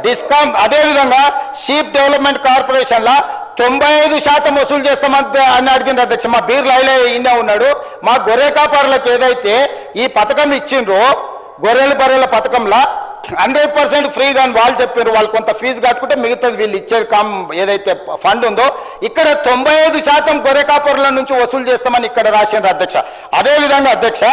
Discom అదేవిధంగా sheep development కార్పొరేషన్లో 95% వసూలు చేస్తామని అని అడిగింది అధ్యక్ష. మా బీర్ లైలే ఈయన ఉన్నాడు. మా గొర్రె కాపర్లకు ఏదైతే ఈ పథకం ఇచ్చిండ్రో గొర్రెల బర్రెల పథకంలో 100% ఫ్రీగా అని వాళ్ళు చెప్పారు. వాళ్ళు కొంత ఫీజు కట్టుకుంటే మిగతాది వీళ్ళు ఇచ్చేది ఏదైతే ఫండ్ ఉందో ఇక్కడ 95% గొర్రె కాపర్ల నుంచి వసూలు చేస్తామని ఇక్కడ రాసిండ్రు అధ్యక్ష. అదేవిధంగా అధ్యక్ష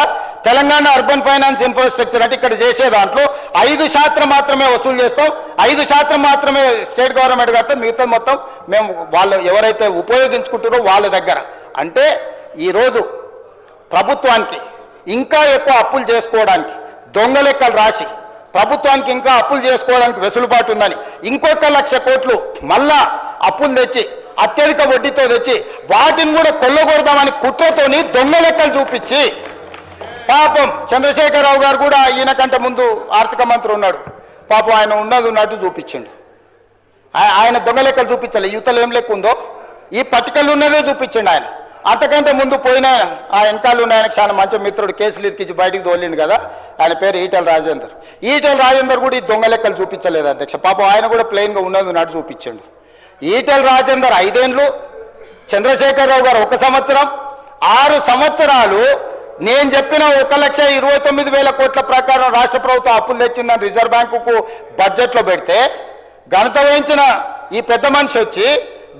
తెలంగాణ అర్బన్ ఫైనాన్స్ ఇన్ఫ్రాస్ట్రక్చర్ అంటే ఇక్కడ చేసే దాంట్లో 5% మాత్రమే వసూలు చేస్తాం, 5% మాత్రమే స్టేట్ గవర్నమెంట్ కడితే మిగతా మొత్తం మేము వాళ్ళు ఎవరైతే ఉపయోగించుకుంటారో వాళ్ళ దగ్గర. అంటే ఈరోజు ప్రభుత్వానికి ఇంకా ఎక్కువ అప్పులు చేసుకోవడానికి దొంగ లెక్కలు రాసి ప్రభుత్వానికి ఇంకా అప్పులు చేసుకోవడానికి వెసులుబాటు ఉందని ఇంకొక 1,00,000 కోట్లు మళ్ళా అప్పులు తెచ్చి అత్యధిక వడ్డీతో తెచ్చి వాటిని కూడా కొల్లగొడదామని కుట్రతోని దొంగ లెక్కలు చూపించి పాపం చంద్రశేఖరరావు గారు కూడా ఈయన కంటే ముందు ఆర్థిక మంత్రి ఉన్నాడు. పాపం ఆయన ఉన్నట్టు చూపించిండు. ఆయన దొంగ లెక్కలు చూపించాలి. యువతలు ఏం లెక్క ఉందో ఈ పట్టికలు ఉన్నదే చూపించండి. ఆయన అంతకంటే ముందు పోయిన ఆ వెనకాల ఉన్న ఆయనకు చాలా మంచి మిత్రుడు కేసులు ఇచ్చి బయటికి తోలిండు కదా, ఆయన పేరు ఈటెల రాజేందర్. ఈటెల రాజేందర్ కూడా ఈ దొంగ లెక్కలు చూపించలేదు అధ్యక్ష. పాపం ఆయన కూడా ప్లెయిన్గా ఉన్నట్టు చూపించండు. ఈటెల రాజేందర్ 5 ఏళ్ళు, చంద్రశేఖరరావు గారు 1 సంవత్సరం, 6 సంవత్సరాలు నేను చెప్పిన 1,29,000 కోట్ల ప్రకారం రాష్ట్ర ప్రభుత్వం అప్పులు తెచ్చిందని రిజర్వ్ బ్యాంకుకు బడ్జెట్లో పెడితే ఘనత వహించిన ఈ పెద్ద మనిషి వచ్చి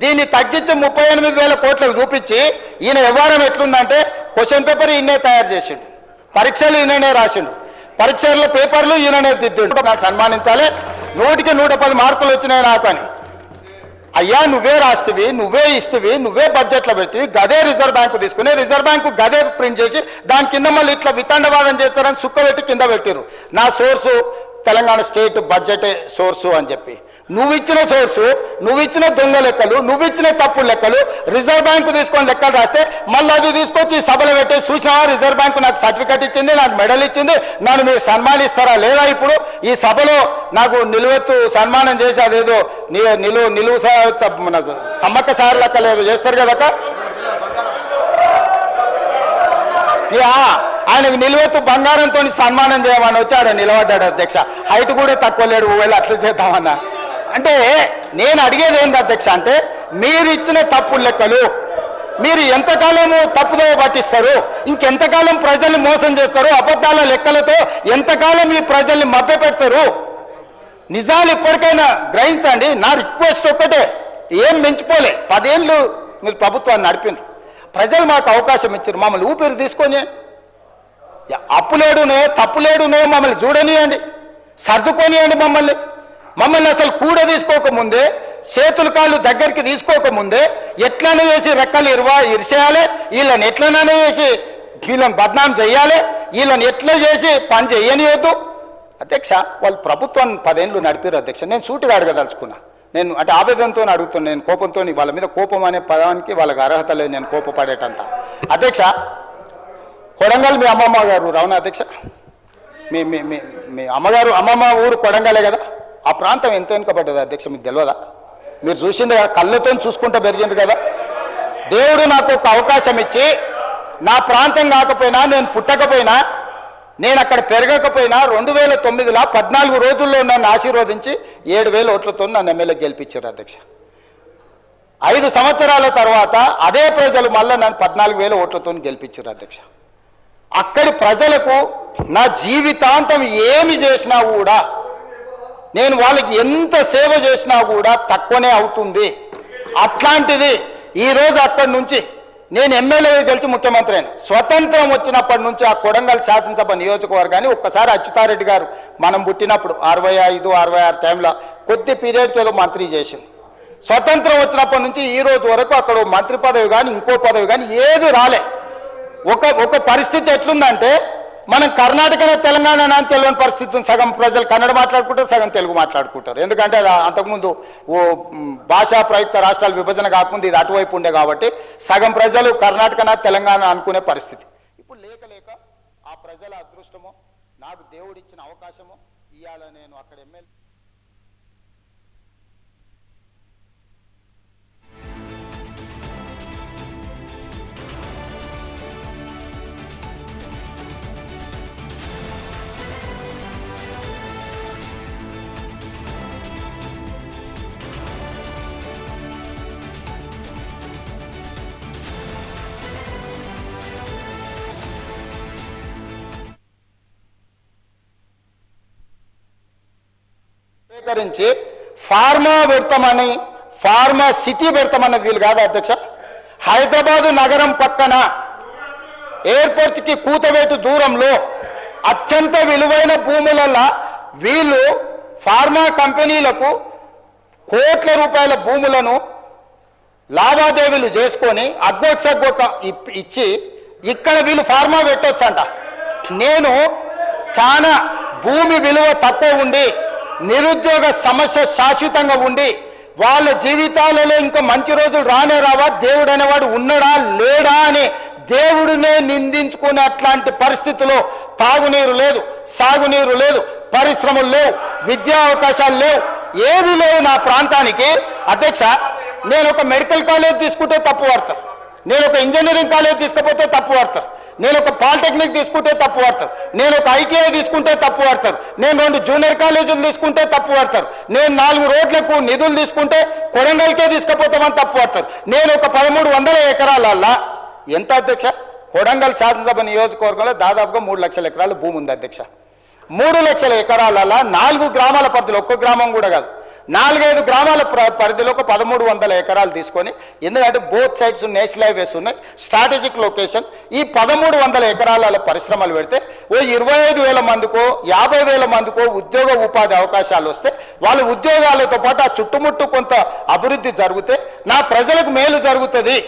దీన్ని తగ్గించి 38,000 కోట్లకు చూపించి ఈయన వ్యవహారం ఎట్లుందంటే క్వశ్చన్ పేపర్ ఈయనే తయారు చేసిండు, పరీక్షలు ఈయననే రాసిండు, పరీక్షల పేపర్లు ఈయననే దిద్దిండు. నాకు సన్మానించాలి. 100కి 110 మార్కులు వచ్చినాయి నాకు అని. అయ్యా నువ్వే రాస్తేవి, నువ్వే ఇస్తేవి, నువ్వే బడ్జెట్లో పెడితే గదే రిజర్వ్ బ్యాంకు తీసుకుని రిజర్వ్ బ్యాంకు గదే ప్రింట్ చేసి దాని కింద మళ్ళీ ఇట్లా వితండవాదం చేస్తారని సుక్క పెట్టి కింద పెట్టారు. నా సోర్సు తెలంగాణ స్టేట్ బడ్జెటే సోర్సు అని చెప్పి నువ్వు ఇచ్చిన సోర్సు, నువ్వు ఇచ్చిన దొంగ లెక్కలు, నువ్వు ఇచ్చిన తప్పుడు లెక్కలు రిజర్వ్ బ్యాంకు తీసుకొని లెక్కలు రాస్తే మళ్ళీ అది తీసుకొచ్చి సభలో పెట్టే సూచన రిజర్వ్ బ్యాంకు నాకు సర్టిఫికెట్ ఇచ్చింది, నాకు మెడల్ ఇచ్చింది, నన్ను మీరు సన్మానిస్తారా లేదా? ఇప్పుడు ఈ సభలో నాకు నిలువెత్తు సన్మానం చేసి అదేదో నిలువు మన సమ్మక్క సార్ లెక్క లేదు చేస్తారు కదక్క. ఆయనకు నిలువెత్తు బంగారంతో సన్మానం చేయమని వచ్చాడు, నిలబడ్డాడు అధ్యక్ష. హైట్ కూడా తక్కువ లేడు, ఒకవేళ అట్లా చేద్దామన్నా. అంటే నేను అడిగేది ఏంటి అధ్యక్ష అంటే మీరు ఇచ్చిన తప్పుడు లెక్కలు మీరు ఎంతకాలము తప్పుదో పట్టిస్తారు, ఇంకెంతకాలం ప్రజల్ని మోసం చేస్తారు, అబద్ధాల లెక్కలతో ఎంతకాలం ఈ ప్రజల్ని మభ్యపెడతారు? నిజాలు ఇప్పటికైనా గ్రహించండి. నా రిక్వెస్ట్ ఒక్కటే, ఏం మించిపోలే 10 ఏళ్ళు మీరు ప్రభుత్వాన్ని నడిపినారు, ప్రజలు మాకు అవకాశం ఇచ్చారు, మమ్మల్ని ఊపిరి తీసుకొని అప్పులేడునే తప్పులేడునే మమ్మల్ని చూడనియండి, సర్దుకొనియండి. మమ్మల్ని అసలు కూడ తీసుకోకముందే, చేతుల కాళ్ళు దగ్గరికి తీసుకోకముందే ఎట్లనే చేసి రెక్కలు ఇరిసేయాలి, వీళ్ళని ఎట్లనే చేసి వీళ్ళని బద్నాం చేయాలి, వీళ్ళని ఎట్లా చేసి పని చేయనియొద్దు. అధ్యక్ష వాళ్ళు ప్రభుత్వాన్ని 10 ఏళ్ళు నడిపారు అధ్యక్ష. నేను సూటిగా అడగదలుచుకున్నా. నేను అంటే ఆవేదనతో అడుగుతున్నాను. నేను కోపంతో వాళ్ళ మీద కోపం అనే పదానికి వాళ్ళకి అర్హత లేదు, నేను కోపపడేటంత. అధ్యక్ష కొడంగల్ మీ అమ్మమ్మ గారు రావునా అధ్యక్ష? మీ అమ్మమ్మ ఊరు కొడంగలే కదా. ఆ ప్రాంతం ఎంత వెనుకబడ్డది అధ్యక్ష మీకు తెలియదా? మీరు చూసింది కదా, కళ్ళతో చూసుకుంటూ పెరిగింది కదా. దేవుడు నాకు ఒక అవకాశం ఇచ్చి నా ప్రాంతం కాకపోయినా, నేను పుట్టకపోయినా, నేను అక్కడ పెరగకపోయినా 2009లో 14 రోజుల్లో నన్ను ఆశీర్వదించి 7,000 ఓట్లతో నన్ను ఎమ్మెల్యే గెలిపించారు అధ్యక్ష. 5 సంవత్సరాల తర్వాత అదే ప్రజలు మళ్ళీ నన్ను 14,000 ఓట్లతో గెలిపించారు అధ్యక్ష. అక్కడి ప్రజలకు నా జీవితాంతం ఏమి చేసినా కూడా, నేను వాళ్ళకి ఎంత సేవ చేసినా కూడా తక్కువనే అవుతుంది. అట్లాంటిది ఈరోజు అక్కడి నుంచి నేను ఎమ్మెల్యే గెలిచి ముఖ్యమంత్రి అయినా, స్వతంత్రం వచ్చినప్పటి నుంచి ఆ కొడంగల్ శాసనసభ నియోజకవర్గాన్ని ఒక్కసారి అచ్యుతారెడ్డి గారు మనం పుట్టినప్పుడు 65, 66 టైంలో కొద్ది పీరియడ్కి ఏదో మంత్రి చేసింది. స్వతంత్రం వచ్చినప్పటి నుంచి ఈ రోజు వరకు అక్కడ మంత్రి పదవి కానీ ఇంకో పదవి కానీ ఏది రాలే. ఒక పరిస్థితి ఎట్లుందంటే మనం కర్ణాటక తెలంగాణ అని తెలియని పరిస్థితి. సగం ప్రజలు కన్నడ మాట్లాడుకుంటారు, సగం తెలుగు మాట్లాడుకుంటారు. ఎందుకంటే అంతకుముందు భాషా ప్రయుక్త రాష్ట్రాల విభజన కాకముందు ఇది అటువైపు ఉండే కాబట్టి సగం ప్రజలు కర్ణాటక తెలంగాణ అనుకునే పరిస్థితి. ఇప్పుడు లేక ఆ ప్రజల అదృష్టమో నాకు దేవుడిచ్చిన అవకాశమో ఇవాళ నేను అక్కడ ఎమ్మెల్యే సేకరించి ఫార్మా పెడతామని ఫార్మా సిటీ పెడతామన్నది వీళ్ళు కాదా అధ్యక్ష? హైదరాబాదు నగరం పక్కన ఎయిర్పోర్ట్కి కూతవేటు దూరంలో అత్యంత విలువైన భూములలో వీళ్ళు ఫార్మా కంపెనీలకు కోట్ల రూపాయల భూములను లావాదేవీలు చేసుకొని అగ్గొక్క ఇచ్చి ఇక్కడ వీళ్ళు ఫార్మా పెట్టొచ్చంట. నేను చాలా భూమి విలువ తక్కువ ఉండి నిరుద్యోగ సమస్య శాశ్వతంగా ఉండి వాళ్ళ జీవితాలలో ఇంకా మంచి రోజులు రానే రావా, దేవుడు అనేవాడు ఉన్నాడా లేడా అని దేవుడినే నిందించుకునే అట్లాంటి పరిస్థితుల్లో తాగునీరు లేదు, సాగునీరు లేదు, పరిశ్రమలు లేవు, విద్యా అవకాశాలు లేవు, ఏవి లేవు నా ప్రాంతానికి. అధ్యక్ష, నేను ఒక మెడికల్ కాలేజ్ తీసుకుంటే తప్పు పడతారు, నేను ఒక ఇంజనీరింగ్ కాలేజ్ తీసుకపోతే తప్పు పడతారు, నేను ఒక పాలిటెక్నిక్ తీసుకుంటే తప్పు పడతారు, నేను ఒక ఐటీఐ తీసుకుంటే తప్పు పడతారు, నేను 2 జూనియర్ కాలేజీలు తీసుకుంటే తప్పు పడతారు, నేను 4 రోడ్లకు నిధులు తీసుకుంటే కొడంగల్కే తీసుకుపోతామని తప్పు పడతారు. నేను ఒక 1300 ఎకరాలల్లా ఎంత అధ్యక్ష? కొడంగల్ శాసనసభ నియోజకవర్గంలో దాదాపుగా 3 లక్షల ఎకరాల భూమి ఉంది అధ్యక్ష. 3 లక్షల ఎకరాలల్లా 4 గ్రామాల పరిధిలో, ఒక్క గ్రామం కూడా కాదు, 4-5 గ్రామాల పరిధిలో ఒక 1300 ఎకరాలు తీసుకొని, ఎందుకంటే బోత్ సైడ్స్ నేషనల్ హైవేస్ ఉన్నాయి, స్ట్రాటజిక్ లొకేషన్, ఈ 1300 ఎకరాల పరిశ్రమలు పెడితే ఓ 25,000 మందికో 50,000 మందికో ఉద్యోగ ఉపాధి అవకాశాలు వస్తే వాళ్ళ ఉద్యోగాలతో పాటు ఆ చుట్టుముట్టు కొంత అభివృద్ధి జరిగితే నా ప్రజలకు మేలు జరుగుతుంది.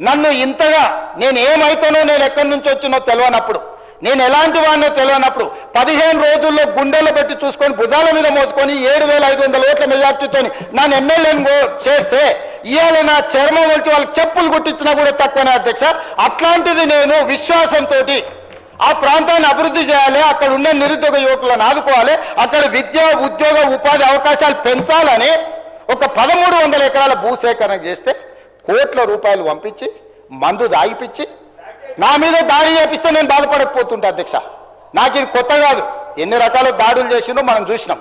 నన్ను ఇంతగా నేను ఏమైతానో, నేను ఎక్కడి నుంచి వచ్చినో తెలియనప్పుడు, నేను ఎలాంటి వాడినో తెలియనప్పుడు 15 రోజుల్లో గుండెలు పెట్టి చూసుకొని భుజాల మీద మోసుకొని 7,500 ఓట్ల మెజార్టీతో నన్ను ఎమ్మెల్యేని చేస్తే ఇవాళ నా చర్మం వచ్చి వాళ్ళకి చెప్పులు కుట్టించినా కూడా తక్కువనే అధ్యక్ష. అట్లాంటిది నేను విశ్వాసంతో ఆ ప్రాంతాన్ని అభివృద్ధి చేయాలి, అక్కడ ఉండే నిరుద్యోగ యువకులను ఆదుకోవాలి, అక్కడ విద్య ఉద్యోగ ఉపాధి అవకాశాలు పెంచాలని ఒక 1300 ఎకరాల భూసేకరణ చేస్తే కోట్ల రూపాయలు పంపించి మందు దాగిపించి నా మీద దాడి చేపిస్తే నేను బాధపడకపోతుంటా అధ్యక్ష. నాకు ఇది కొత్త కాదు, ఎన్ని రకాల దాడులు చేసిండో మనం చూసినాం.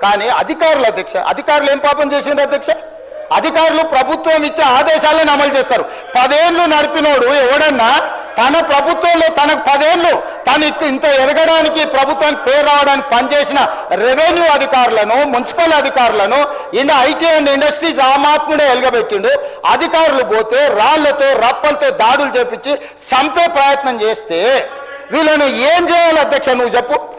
కానీ అధికారులు అధ్యక్ష, అధికారులు ఏం పాపం చేసిండ్రు అధ్యక్ష? అధికారులు ప్రభుత్వం ఇచ్చే ఆదేశాలను అమలు చేస్తారు. 10 ఏళ్ళు నడిపినోడు ఎవడన్నా తన ప్రభుత్వంలో తనకు 10 ఏళ్ళు తను ఇంత ఎదగడానికి ప్రభుత్వానికి పేరు రావడానికి పనిచేసిన రెవెన్యూ అధికారులను, మున్సిపల్ అధికారులను, ఐటీ అండ్ ఇండస్ట్రీస్ ఆమాత్ముడే ఎలగబెట్టిండు. అధికారులు పోతే రాళ్లతో రప్పలతో దాడులు చేపించి చంపే ప్రయత్నం చేస్తే వీళ్ళను ఏం చేయాలి అధ్యక్ష? నువ్వు చెప్పు.